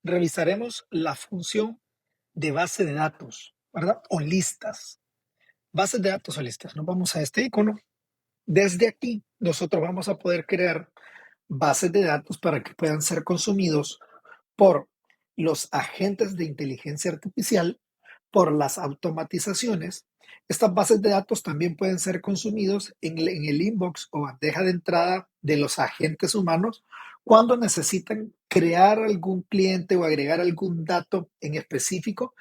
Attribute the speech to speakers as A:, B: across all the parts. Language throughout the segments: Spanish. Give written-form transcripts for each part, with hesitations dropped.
A: revisaremos la función de base de datos, ¿verdad? O listas. Bases de datos o listas. Nos vamos a este icono. Desde aquí, nosotros vamos a poder crear bases de datos para que puedan ser consumidos por los agentes de inteligencia artificial, por las automatizaciones. Estas bases de datos también pueden ser consumidos en el inbox o bandeja de entrada de los agentes humanos cuando necesitan crear algún cliente o agregar algún dato en específico.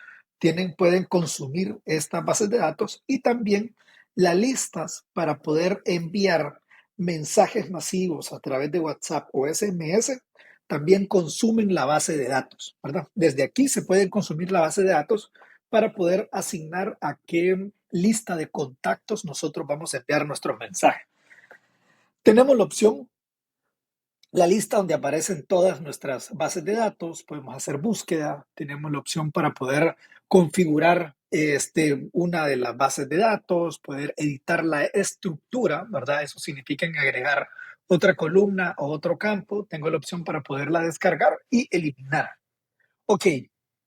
A: Pueden consumir estas bases de datos y también las listas para poder enviar mensajes masivos a través de WhatsApp o SMS también consumen la base de datos, ¿verdad? Desde aquí se puede consumir la base de datos para poder asignar a qué lista de contactos nosotros vamos a enviar nuestros mensajes. Tenemos la opción, la lista donde aparecen todas nuestras bases de datos, podemos hacer búsqueda, tenemos la opción para poder configurar una de las bases de datos, poder editar la estructura, ¿verdad? Eso significa agregar otra columna o otro campo, tengo la opción para poderla descargar y eliminar. Ok,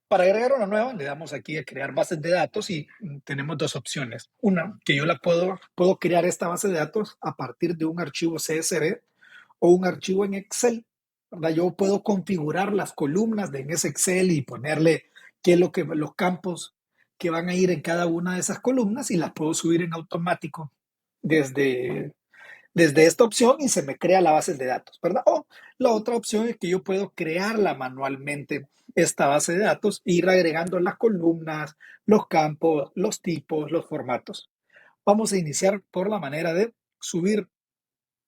A: para agregar una nueva le damos aquí a crear bases de datos y tenemos dos opciones. Una, que yo puedo crear esta base de datos a partir de un archivo CSV o un archivo en Excel, ¿verdad? Yo puedo configurar las columnas en ese Excel y ponerle qué es los campos que van a ir en cada una de esas columnas y las puedo subir en automático desde, desde esta opción y se me crea la base de datos, ¿verdad? O la otra opción es que yo puedo crearla manualmente, esta base de datos, e ir agregando las columnas, los campos, los tipos, los formatos. Vamos a iniciar por la manera de subirlo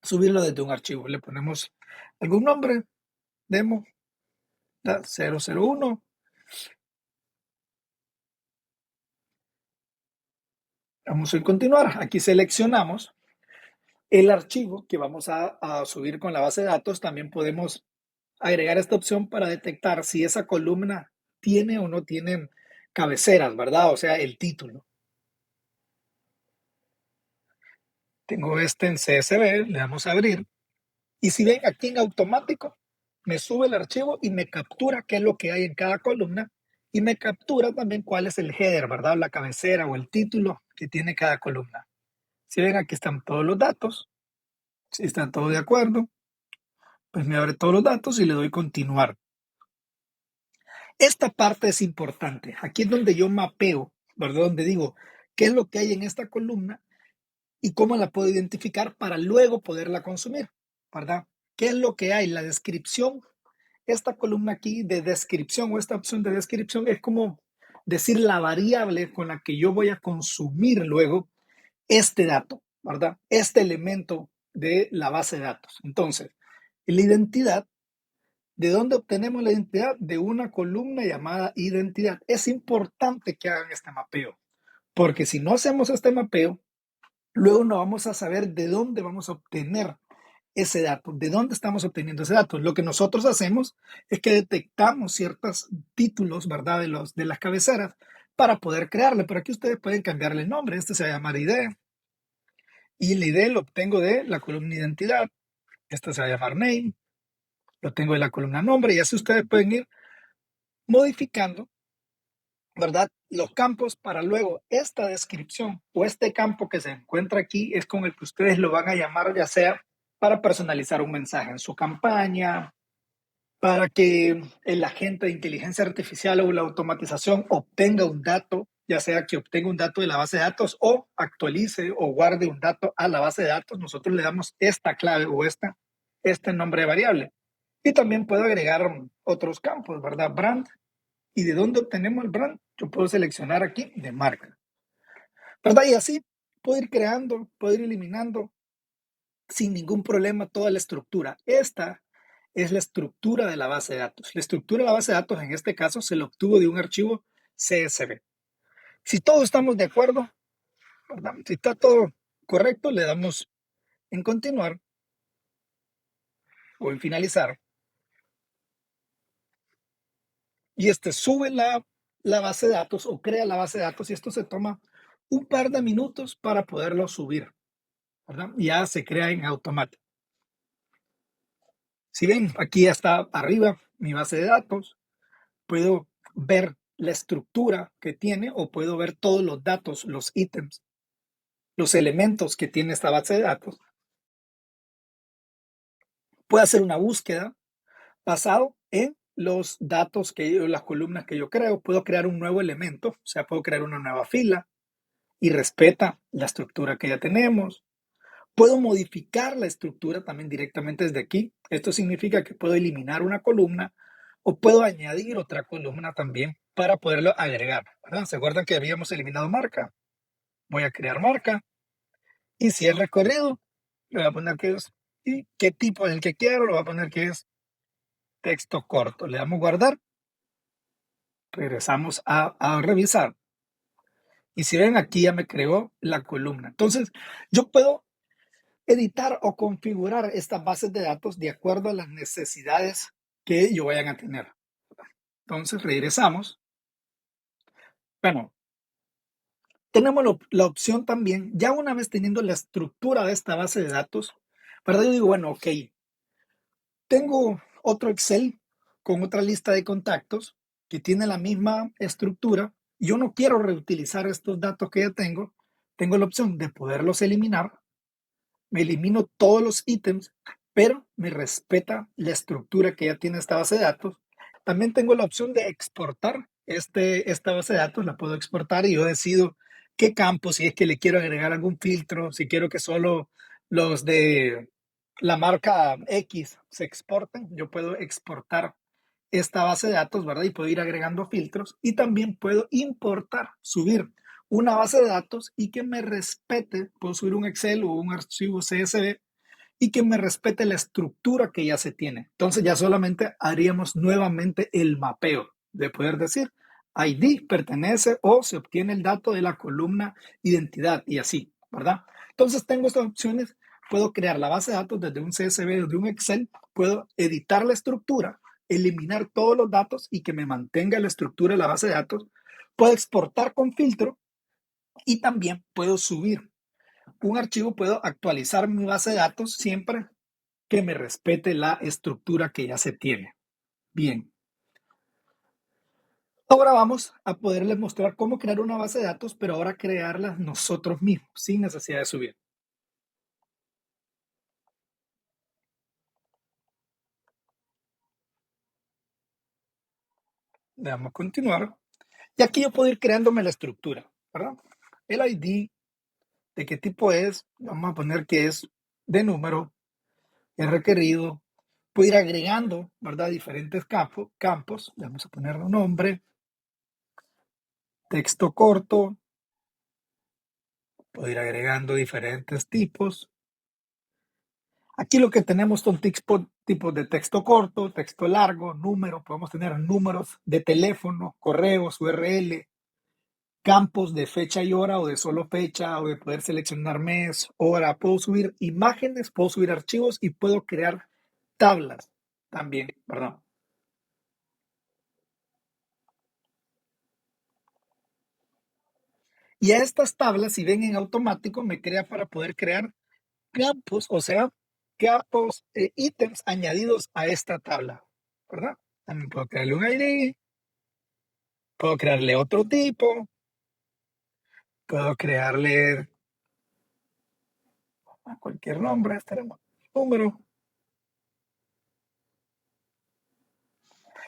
A: desde un archivo. Le ponemos algún nombre, demo 001. Vamos a continuar. Aquí seleccionamos el archivo que vamos a subir con la base de datos. También podemos agregar esta opción para detectar si esa columna tiene o no tiene cabeceras, ¿verdad? O sea, el título. Tengo este en CSV, le damos a abrir. Y si ven aquí en automático, me sube el archivo y me captura qué es lo que hay en cada columna y me captura también cuál es el header, ¿verdad? La cabecera o el título que tiene cada columna. Si ven, aquí están todos los datos. Si están todos de acuerdo, pues me abre todos los datos y le doy continuar. Esta parte es importante. Aquí es donde yo mapeo, ¿verdad? Donde digo qué es lo que hay en esta columna y cómo la puedo identificar para luego poderla consumir, ¿verdad? ¿Qué es lo que hay? La descripción. Esta columna aquí de descripción o esta opción de descripción es como decir la variable con la que yo voy a consumir luego este dato, ¿verdad? Este elemento de la base de datos. Entonces, la identidad, ¿de dónde obtenemos la identidad? De una columna llamada identidad. Es importante que hagan este mapeo, porque si no hacemos este mapeo, luego no vamos a saber de dónde vamos a obtener ese dato, de dónde estamos obteniendo ese dato. Lo que nosotros hacemos es que detectamos ciertos títulos, ¿verdad? De las cabeceras para poder crearle, pero aquí ustedes pueden cambiarle el nombre. Este se va a llamar ID y el ID lo obtengo de la columna identidad. Este se va a llamar name, lo tengo de la columna nombre y así ustedes pueden ir modificando, ¿verdad? Los campos para luego esta descripción o este campo que se encuentra aquí es con el que ustedes lo van a llamar, ya sea para personalizar un mensaje en su campaña, para que el agente de inteligencia artificial o la automatización obtenga un dato, ya sea que obtenga un dato de la base de datos o actualice o guarde un dato a la base de datos, nosotros le damos esta clave o este nombre de variable. Y también puedo agregar otros campos, ¿verdad? Brand. ¿Y de dónde obtenemos el brand? Yo puedo seleccionar aquí de marca, ¿verdad? Y así puedo ir creando, puedo ir eliminando sin ningún problema toda la estructura. Esta es la estructura de la base de datos. La estructura de la base de datos en este caso se lo obtuvo de un archivo CSV. Si todos estamos de acuerdo, ¿verdad? Si está todo correcto, le damos en continuar o en finalizar. Y sube la base de datos o crea la base de datos y esto se toma un par de minutos para poderlo subir, ¿verdad? Ya se crea en automático. Si ven, aquí está arriba mi base de datos. puedo ver la estructura que tiene o puedo ver todos los datos, los ítems, los elementos que tiene esta base de datos. Puedo hacer una búsqueda basado en los datos las columnas que yo creo. Puedo crear un nuevo elemento, o sea, puedo crear una nueva fila y respeta la estructura que ya tenemos. Puedo modificar la estructura también directamente desde aquí. Esto significa que puedo eliminar una columna o puedo añadir otra columna también para poderlo agregar, ¿verdad? ¿Se acuerdan que habíamos eliminado marca? Voy a crear marca y si es recorrido, le voy a poner que es y qué tipo es el que quiero, le voy a poner que es texto corto. Le damos guardar, regresamos a revisar. Y si ven aquí ya me creó la columna. Entonces, yo puedo editar o configurar estas bases de datos de acuerdo a las necesidades que yo vayan a tener. Entonces, regresamos. Bueno, tenemos la opción también, ya una vez teniendo la estructura de esta base de datos, ¿verdad? Yo digo, bueno, ok, tengo otro Excel con otra lista de contactos que tiene la misma estructura. Yo no quiero reutilizar estos datos que ya tengo. Tengo la opción de poderlos eliminar. Me elimino todos los ítems, pero me respeta la estructura que ya tiene esta base de datos. También tengo la opción de exportar esta base de datos, la puedo exportar y yo decido qué campo, si es que le quiero agregar algún filtro, si quiero que solo los de la marca X se exporten, yo puedo exportar esta base de datos, ¿verdad? Y puedo ir agregando filtros y también puedo importar, subir una base de datos y que me respete, puedo subir un Excel o un archivo CSV y que me respete la estructura que ya se tiene. Entonces ya solamente haríamos nuevamente el mapeo de poder decir ID pertenece o se obtiene el dato de la columna identidad y así, ¿verdad? Entonces tengo estas opciones, puedo crear la base de datos desde un CSV, desde un Excel, puedo editar la estructura, eliminar todos los datos y que me mantenga la estructura de la base de datos, puedo exportar con filtro y también puedo subir un archivo, puedo actualizar mi base de datos siempre que me respete la estructura que ya se tiene. Bien. Ahora vamos a poderles mostrar cómo crear una base de datos, pero ahora crearlas nosotros mismos, sin necesidad de subir. Le damos a continuar. Y aquí yo puedo ir creándome la estructura, ¿verdad? El ID, de qué tipo es, vamos a poner que es de número, es requerido. Puedo ir agregando, ¿verdad? Diferentes campos. Vamos a poner un nombre, texto corto. Puedo ir agregando diferentes tipos. Aquí lo que tenemos son tipos de texto corto, texto largo, números. Podemos tener números de teléfono, correos, URL, campos de fecha y hora o de solo fecha o de poder seleccionar mes, hora. Puedo subir imágenes, puedo subir archivos y puedo crear tablas también, ¿verdad? Y a estas tablas, si ven en automático, me crea para poder crear campos, o sea, campos, ítems añadidos a esta tabla, ¿verdad? También puedo crearle un ID, puedo crearle otro tipo, puedo crearle cualquier nombre, estaremos número.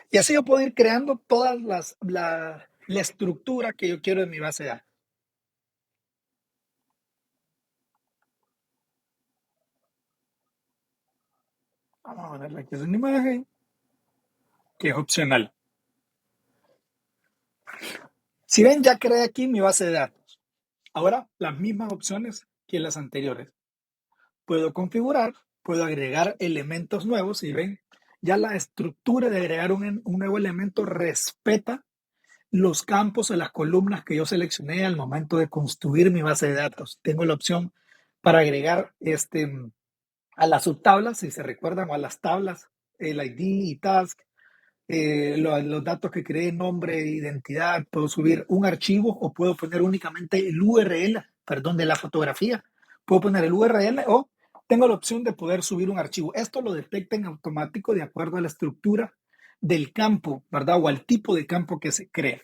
A: Y así yo puedo ir creando todas la estructura que yo quiero en mi base de datos. Vamos a ponerle aquí una imagen que es opcional. Si ven, ya creé aquí mi base de datos. Ahora, las mismas opciones que las anteriores. Puedo configurar, puedo agregar elementos nuevos. Si ven, ya la estructura de agregar un nuevo elemento respeta los campos o las columnas que yo seleccioné al momento de construir mi base de datos. Tengo la opción para agregar a las subtablas, si se recuerdan, o a las tablas, el ID y task, los datos que creé, nombre, identidad. Puedo subir un archivo o puedo poner únicamente el URL, perdón, de la fotografía. Puedo poner el URL o tengo la opción de poder subir un archivo. Esto lo detecta en automático de acuerdo a la estructura del campo, ¿verdad? O al tipo de campo que se crea.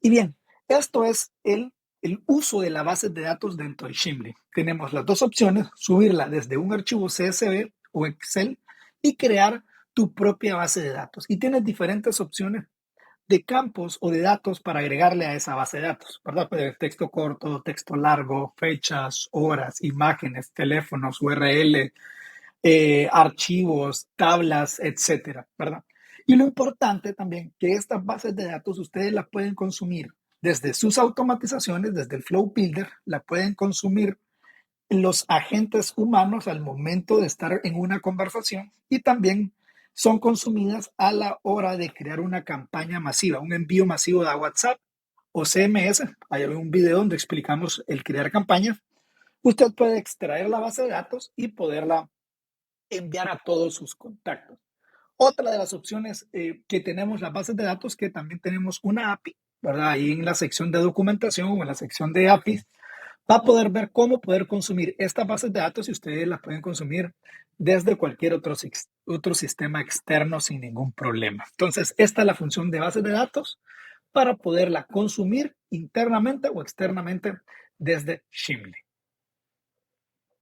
A: Y bien, esto es el uso de la base de datos dentro de Shimly. Tenemos las dos opciones, subirla desde un archivo CSV o Excel y crear tu propia base de datos. Y tienes diferentes opciones de campos o de datos para agregarle a esa base de datos, ¿verdad? Pues texto corto, texto largo, fechas, horas, imágenes, teléfonos, URL, archivos, tablas, etcétera, ¿verdad? Y lo importante también que estas bases de datos ustedes las pueden consumir desde sus automatizaciones, desde el Flow Builder, la pueden consumir los agentes humanos al momento de estar en una conversación y también son consumidas a la hora de crear una campaña masiva, un envío masivo de WhatsApp o CMS. Hay un video donde explicamos el crear campañas. Usted puede extraer la base de datos y poderla enviar a todos sus contactos. Otra de las opciones que tenemos las bases de datos, que también tenemos una API, ¿verdad? Ahí en la sección de documentación o en la sección de APIs, va a poder ver cómo poder consumir estas bases de datos y ustedes las pueden consumir desde cualquier otro sistema externo sin ningún problema. Entonces, esta es la función de bases de datos para poderla consumir internamente o externamente desde Shimly.